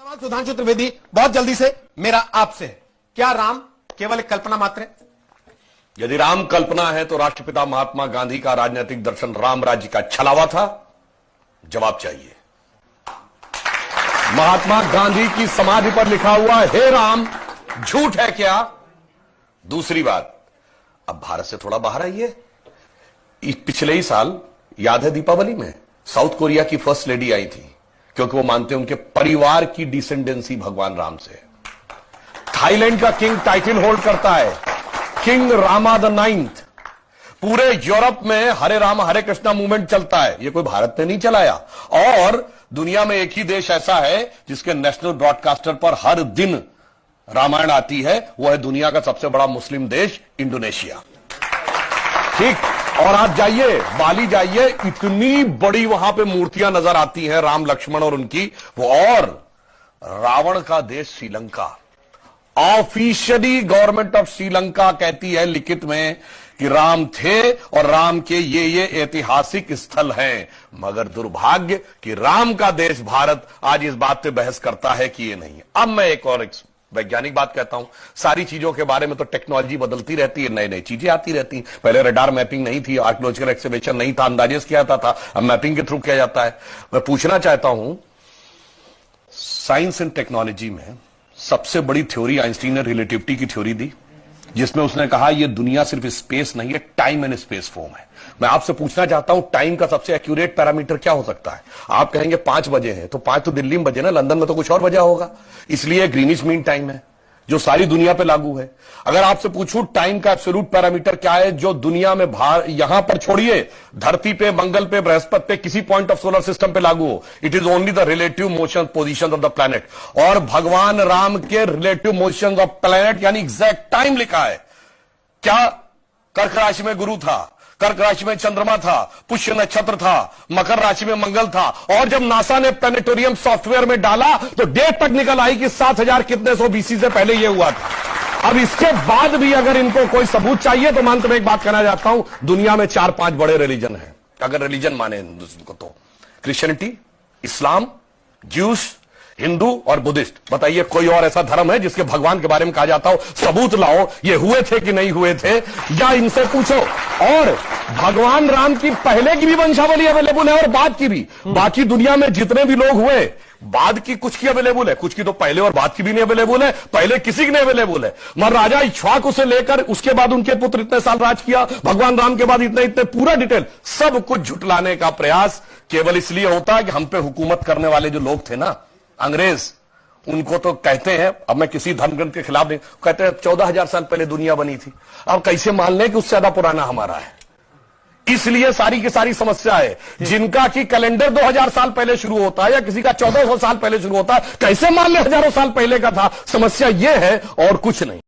सवाल सुधांशु त्रिवेदी, बहुत जल्दी से मेरा आपसे, क्या राम केवल एक कल्पना मात्र है? यदि राम कल्पना है तो राष्ट्रपिता महात्मा गांधी का राजनीतिक दर्शन राम राज्य का छलावा था? जवाब चाहिए। महात्मा गांधी की समाधि पर लिखा हुआ हे राम झूठ है क्या? दूसरी बात, अब भारत से थोड़ा बाहर आइए। पिछले ही साल याद है दीपावली में साउथ कोरिया की फर्स्ट लेडी आई थी, क्योंकि वो मानते हैं उनके परिवार की डिसेंडेंसी भगवान राम से। थाईलैंड का किंग टाइटल होल्ड करता है, किंग रामा द 9th। पूरे यूरोप में हरे राम हरे कृष्णा मूवमेंट चलता है, ये कोई भारत ने नहीं चलाया। और दुनिया में एक ही देश ऐसा है जिसके नेशनल ब्रॉडकास्टर पर हर दिन रामायण आती है, वो है दुनिया का सबसे बड़ा मुस्लिम देश इंडोनेशिया। ठीक, और आप जाइए बाली जाइए, इतनी बड़ी वहां पे मूर्तियां नजर आती हैं राम लक्ष्मण और उनकी वो। और रावण का देश Sri Lanka, officially government of Sri Lanka कहती है लिखित में कि राम थे और राम के ये ऐतिहासिक स्थल हैं, मगर दुर्भाग्य कि राम का देश भारत आज इस बात पे बहस करता है कि ये नहीं है। अब मैं एक और वैज्ञानिक बात कहता हूं, सारी चीजों के बारे में तो टेक्नोलॉजी बदलती रहती है, नई नई चीजें आती रहती हैं। पहले रडार मैपिंग नहीं थी, आर्कियोलॉजिकल एक्सकवेशन नहीं था, अंदाजे किया जाता था, अब मैपिंग के थ्रू किया जाता है। मैं पूछना चाहता हूं, साइंस एंड टेक्नोलॉजी में सबसे बड़ी थ्योरी आइंस्टीन ने रिलेटिविटी की थ्योरी दी, जिसमें उसने कहा यह दुनिया सिर्फ स्पेस नहीं है, टाइम एंड स्पेस फॉर्म है। मैं आपसे पूछना चाहता हूं, टाइम का सबसे एक्यूरेट पैरामीटर क्या हो सकता है? आप कहेंगे 5 बजे हैं, तो 5 तो दिल्ली में बजे ना, लंदन में तो कुछ और बजा होगा, इसलिए ग्रीनिच मीन टाइम है जो सारी दुनिया पे लागू है। अगर आपसे पूछूं टाइम का एब्सोल्यूट पैरामीटर क्या है जो दुनिया में यहां पर छोड़िए, धरती पे, मंगल पे, बृहस्पति पे, किसी पॉइंट ऑफ सोलर सिस्टम पे लागू हो, it is only the relative motion position of the planet. और भगवान राम के रिलेटिव मोशन ऑफ प्लैनेट यानी एग्जैक्ट टाइम लिखा है। क्या कर्क राशि में गुरु था, कर्क राशि में चंद्रमा था, पुष्य नक्षत्र था, मकर राशि में मंगल था, और जब नासा ने प्लैनेटोरियम सॉफ्टवेयर में डाला तो डेट तक निकल आई कि 7000 कितने सौ बीसी से पहले यह हुआ था। अब इसके बाद भी अगर इनको कोई सबूत चाहिए तो मैं अंत में एक बात कहना चाहता हूं, दुनिया में 4-5 बड़े रिलीजन हैं, अगर रिलीजन माने हिंदुस्तान को तो क्रिश्चियनिटी, इस्लाम, ज्यूस, हिंदू और बुद्धिस्ट। बताइए कोई और ऐसा धर्म है जिसके भगवान के बारे में कहा जाता हो सबूत लाओ ये हुए थे कि नहीं हुए थे, या इनसे पूछो। और भगवान राम की पहले की भी वंशावली अवेलेबल है और बाद की भी। बाकी दुनिया में जितने भी लोग हुए, बाद की कुछ की अवेलेबल है, कुछ की तो पहले और बाद की भी नहीं अवेलेबल है, पहले किसी की नहीं अवेलेबल है। मगर राजा इक्ष्वाकु से लेकर उसके बाद उनके पुत्र इतने साल राज किया, भगवान राम के बाद इतने इतने, पूरा डिटेल सब कुछ झुटलाने का प्रयास केवल इसलिए होता है कि हम पे हुकूमत करने वाले जो लोग थे ना, अंग्रेज, उनको तो कहते हैं, अब मैं किसी धर्म ग्रंथ के खिलाफ नहीं, कहते हैं 14,000 साल पहले दुनिया बनी थी। अब कैसे मान लें कि उससे ज्यादा पुराना हमारा है? इसलिए सारी की सारी समस्या है। जिनका कि कैलेंडर 2000 साल पहले शुरू होता है या किसी का 1400 साल पहले शुरू होता है, कैसे मान ले हजारों साल पहले का था? समस्या यह है और कुछ नहीं।